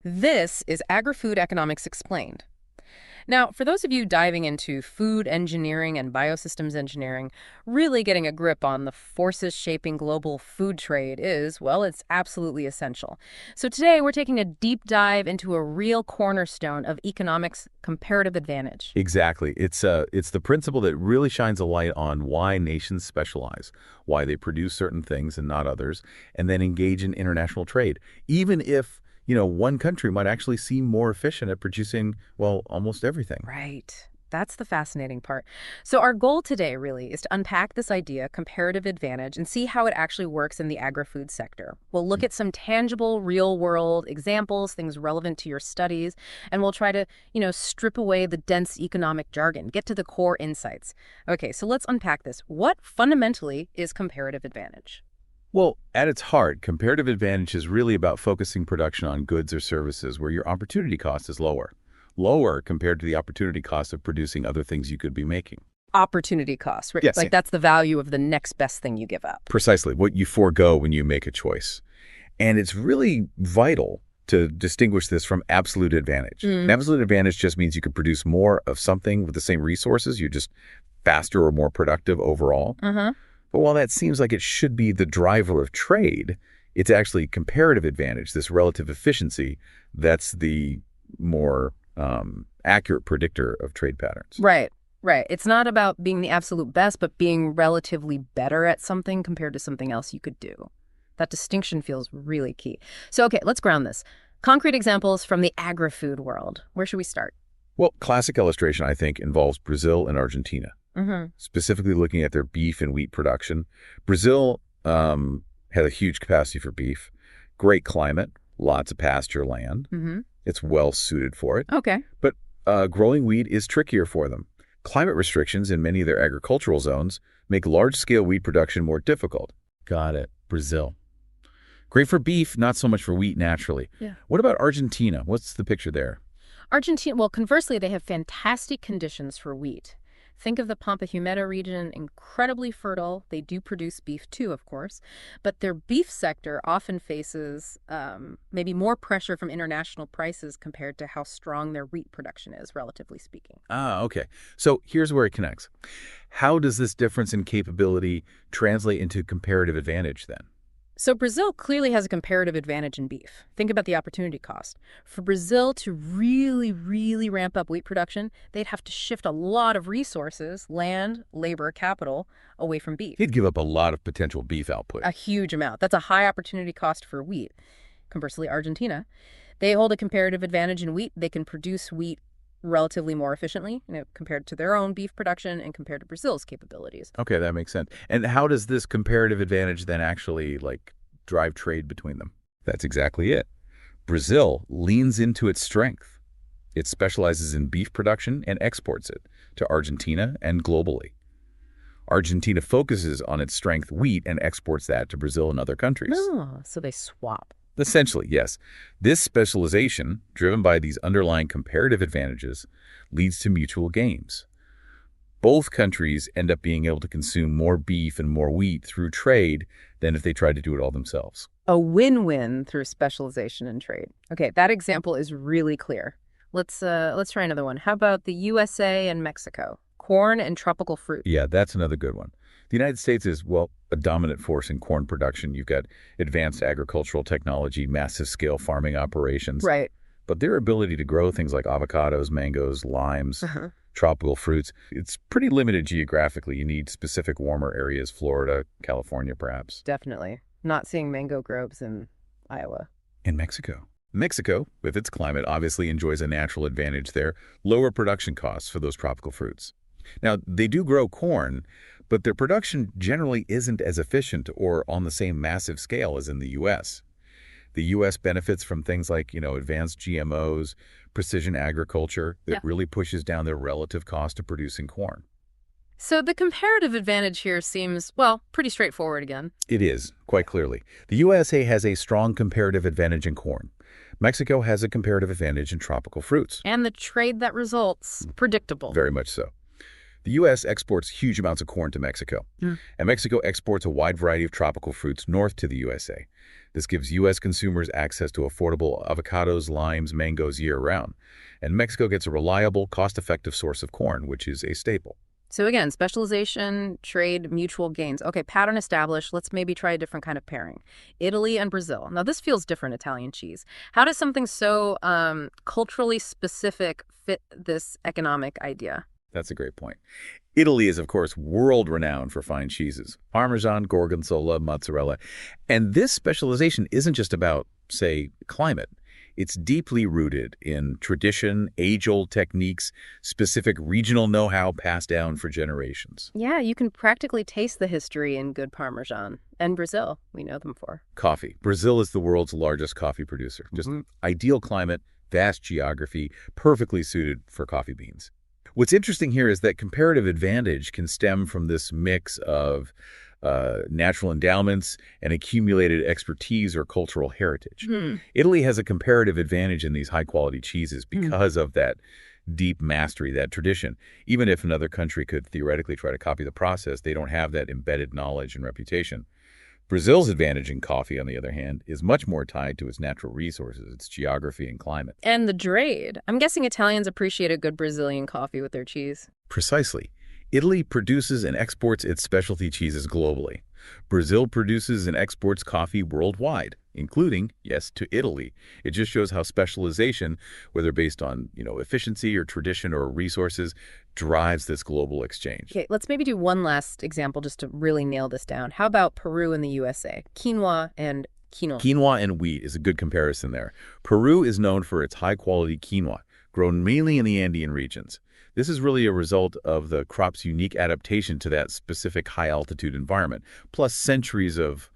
This is Agri-Food Economics Explained. Now, for those of you diving into food engineering and biosystems engineering, really getting a grip on the forces shaping global food trade is, well, it's absolutely essential. So today we're taking a deep dive into a real cornerstone of economics comparative advantage. Exactly. It's the principle that really shines a light on why nations specialize, why they produce certain things and not others, and then engage in international trade, even if one country might actually seem more efficient at producing, well, almost everything. Right. That's the fascinating part. So our goal today really is to unpack this idea, comparative advantage, and see how it actually works in the agri-food sector. We'll look at some tangible, real-world examples, things relevant to your studies, and we'll try to, strip away the dense economic jargon, get to the core insights. Okay, so let's unpack this. What fundamentally is comparative advantage? Well, at its heart, comparative advantage is really about focusing production on goods or services where your opportunity cost is lower compared to the opportunity cost of producing other things you could be making. Opportunity cost, right? Yes. Like that's the value of the next best thing you give up. Precisely, what you forego when you make a choice. And it's really vital to distinguish this from absolute advantage. An absolute advantage just means you can produce more of something with the same resources. You're just faster or more productive overall. But while that seems like it should be the driver of trade, it's actually comparative advantage, this relative efficiency, that's the more accurate predictor of trade patterns. Right. It's not about being the absolute best, but being relatively better at something compared to something else you could do. That distinction feels really key. So, okay, let's ground this. Concrete examples from the agri-food world. Where should we start? Well, classic illustration, I think, involves Brazil and Argentina. Specifically looking at their beef and wheat production. Brazil had a huge capacity for beef, great climate, lots of pasture land. It's well suited for it. Okay. But growing wheat is trickier for them. Climate restrictions in many of their agricultural zones make large-scale wheat production more difficult. Got it. Brazil. Great for beef, not so much for wheat naturally. Yeah. What about Argentina? What's the picture there? Argentina, well, conversely, they have fantastic conditions for wheat. Think of the Pampa Humeda region, incredibly fertile. They do produce beef too, of course, but their beef sector often faces maybe more pressure from international prices compared to how strong their wheat production is, relatively speaking. Okay. So here's where it connects. How does this difference in capability translate into comparative advantage then? So Brazil clearly has a comparative advantage in beef. Think about the opportunity cost. For Brazil to really, really ramp up wheat production, they'd have to shift a lot of resources, land, labor, capital, away from beef. He'd give up a lot of potential beef output. A huge amount. That's a high opportunity cost for wheat. Conversely, Argentina, they hold a comparative advantage in wheat. They can produce wheat relatively more efficiently, compared to their own beef production and compared to Brazil's capabilities. Okay, that makes sense. And how does this comparative advantage then actually drive trade between them? That's exactly it. Brazil leans into its strength. It specializes in beef production and exports it to Argentina and globally. Argentina focuses on its strength wheat and exports that to Brazil and other countries. Oh, so they swap. Essentially, yes. This specialization, driven by these underlying comparative advantages, leads to mutual gains. Both countries end up being able to consume more beef and more wheat through trade than if they tried to do it all themselves. A win-win through specialization and trade. Okay, that example is really clear. Let's try another one. How about the USA and Mexico? Corn and tropical fruit. Yeah, that's another good one. The United States is, well, a dominant force in corn production. You've got advanced agricultural technology, massive scale farming operations. Right. But their ability to grow things like avocados, mangoes, limes, tropical fruits, it's pretty limited geographically. You need specific warmer areas, Florida, California, perhaps. Definitely. Not seeing mango groves in Iowa. In Mexico. Mexico, with its climate, obviously enjoys a natural advantage there, lower production costs for those tropical fruits. Now, they do grow corn, but their production generally isn't as efficient or on the same massive scale as in the U.S. The U.S. benefits from things like, advanced GMOs, precision agriculture that really pushes down their relative cost of producing corn. So the comparative advantage here seems, well, pretty straightforward again. It is, quite clearly. The USA has a strong comparative advantage in corn. Mexico has a comparative advantage in tropical fruits. And the trade that results, predictable. Very much so. The U.S. exports huge amounts of corn to Mexico, and Mexico exports a wide variety of tropical fruits north to the USA. This gives U.S. consumers access to affordable avocados, limes, mangoes year-round. And Mexico gets a reliable, cost-effective source of corn, which is a staple. So again, specialization, trade, mutual gains. Okay, pattern established. Let's maybe try a different kind of pairing. Italy and Brazil. Now, this feels different, Italian cheese. How does something so culturally specific fit this economic idea? That's a great point. Italy is, of course, world-renowned for fine cheeses. Parmesan, Gorgonzola, mozzarella. And this specialization isn't just about, say, climate. It's deeply rooted in tradition, age-old techniques, specific regional know-how passed down for generations. Yeah, you can practically taste the history in good Parmesan. And Brazil, we know them for. Coffee. Brazil is the world's largest coffee producer. Just ideal climate, vast geography, perfectly suited for coffee beans. What's interesting here is that comparative advantage can stem from this mix of natural endowments and accumulated expertise or cultural heritage. Italy has a comparative advantage in these high-quality cheeses because of that deep mastery, that tradition. Even if another country could theoretically try to copy the process, they don't have that embedded knowledge and reputation. Brazil's advantage in coffee, on the other hand, is much more tied to its natural resources, its geography and climate. And the trade. I'm guessing Italians appreciate a good Brazilian coffee with their cheese. Precisely. Italy produces and exports its specialty cheeses globally. Brazil produces and exports coffee worldwide, including, yes, to Italy. It just shows how specialization, whether based on, efficiency or tradition or resources, drives this global exchange. Okay, let's maybe do one last example just to really nail this down. How about Peru and the USA? Quinoa and quinoa. Quinoa and wheat is a good comparison there. Peru is known for its high-quality quinoa, grown mainly in the Andean regions. This is really a result of the crop's unique adaptation to that specific high-altitude environment, plus centuries of,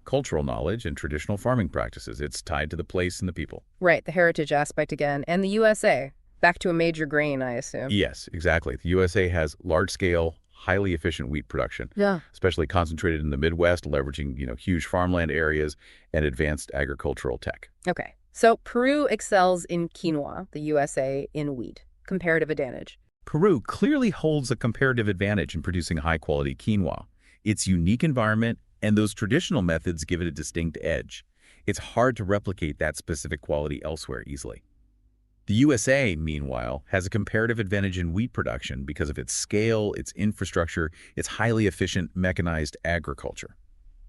cultural knowledge and traditional farming practices. It's tied to the place and the people. Right, the heritage aspect again. And the USA, back to a major grain, I assume. Yes, exactly. The USA has large-scale, highly efficient wheat production, especially concentrated in the Midwest, leveraging, huge farmland areas and advanced agricultural tech. Okay, so Peru excels in quinoa, the USA in wheat. Comparative advantage. Peru clearly holds a comparative advantage in producing high-quality quinoa. Its unique environment and those traditional methods give it a distinct edge. It's hard to replicate that specific quality elsewhere easily. The USA, meanwhile, has a comparative advantage in wheat production because of its scale, its infrastructure, its highly efficient mechanized agriculture.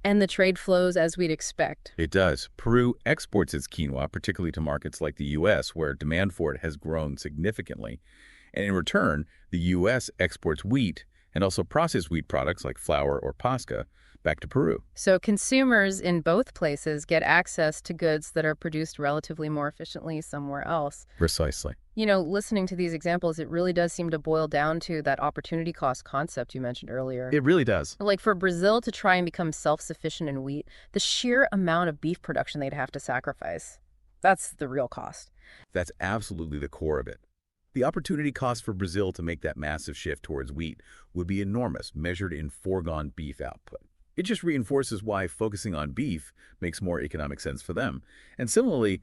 And the trade flows as we'd expect. It does. Peru exports its quinoa, particularly to markets like the U.S., where demand for it has grown significantly. And in return, the U.S. exports wheat and also processed wheat products like flour or pasca back to Peru. So consumers in both places get access to goods that are produced relatively more efficiently somewhere else. Precisely. Listening to these examples, it really does seem to boil down to that opportunity cost concept you mentioned earlier. It really does. Like for Brazil to try and become self-sufficient in wheat, the sheer amount of beef production they'd have to sacrifice, that's the real cost. That's absolutely the core of it. The opportunity cost for Brazil to make that massive shift towards wheat would be enormous, measured in foregone beef output. It just reinforces why focusing on beef makes more economic sense for them. And similarly,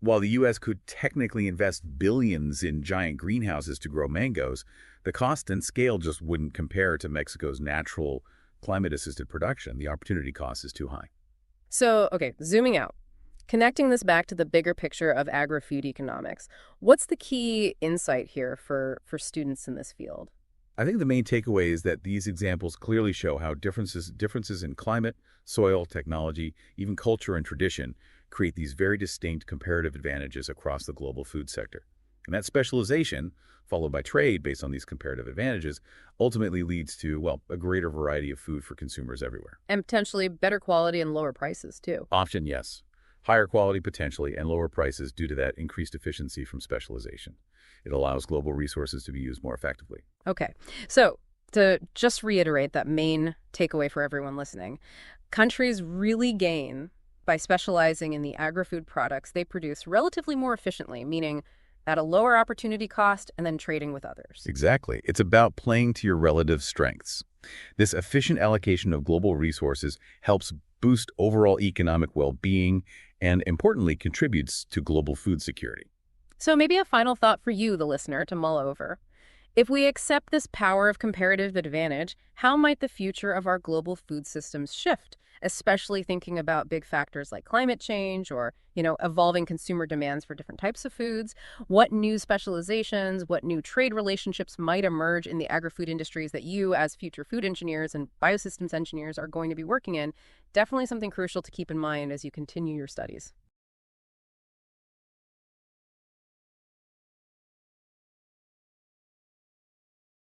while the U.S. could technically invest billions in giant greenhouses to grow mangoes, the cost and scale just wouldn't compare to Mexico's natural climate-assisted production. The opportunity cost is too high. So, okay, zooming out, connecting this back to the bigger picture of agri-food economics, what's the key insight here for students in this field? I think the main takeaway is that these examples clearly show how differences in climate, soil, technology, even culture and tradition create these very distinct comparative advantages across the global food sector. And that specialization, followed by trade based on these comparative advantages, ultimately leads to, a greater variety of food for consumers everywhere. And potentially better quality and lower prices, too. Often, yes. Higher quality potentially and lower prices due to that increased efficiency from specialization. It allows global resources to be used more effectively. Okay. So to just reiterate that main takeaway for everyone listening, countries really gain by specializing in the agri-food products they produce relatively more efficiently, meaning at a lower opportunity cost and then trading with others. Exactly. It's about playing to your relative strengths. This efficient allocation of global resources helps boost overall economic well-being and, importantly, contributes to global food security. So maybe a final thought for you, the listener, to mull over. If we accept this power of comparative advantage, how might the future of our global food systems shift, especially thinking about big factors like climate change or, evolving consumer demands for different types of foods? What new specializations, what new trade relationships might emerge in the agri-food industries that you, as future food engineers and biosystems engineers, are going to be working in? Definitely something crucial to keep in mind as you continue your studies.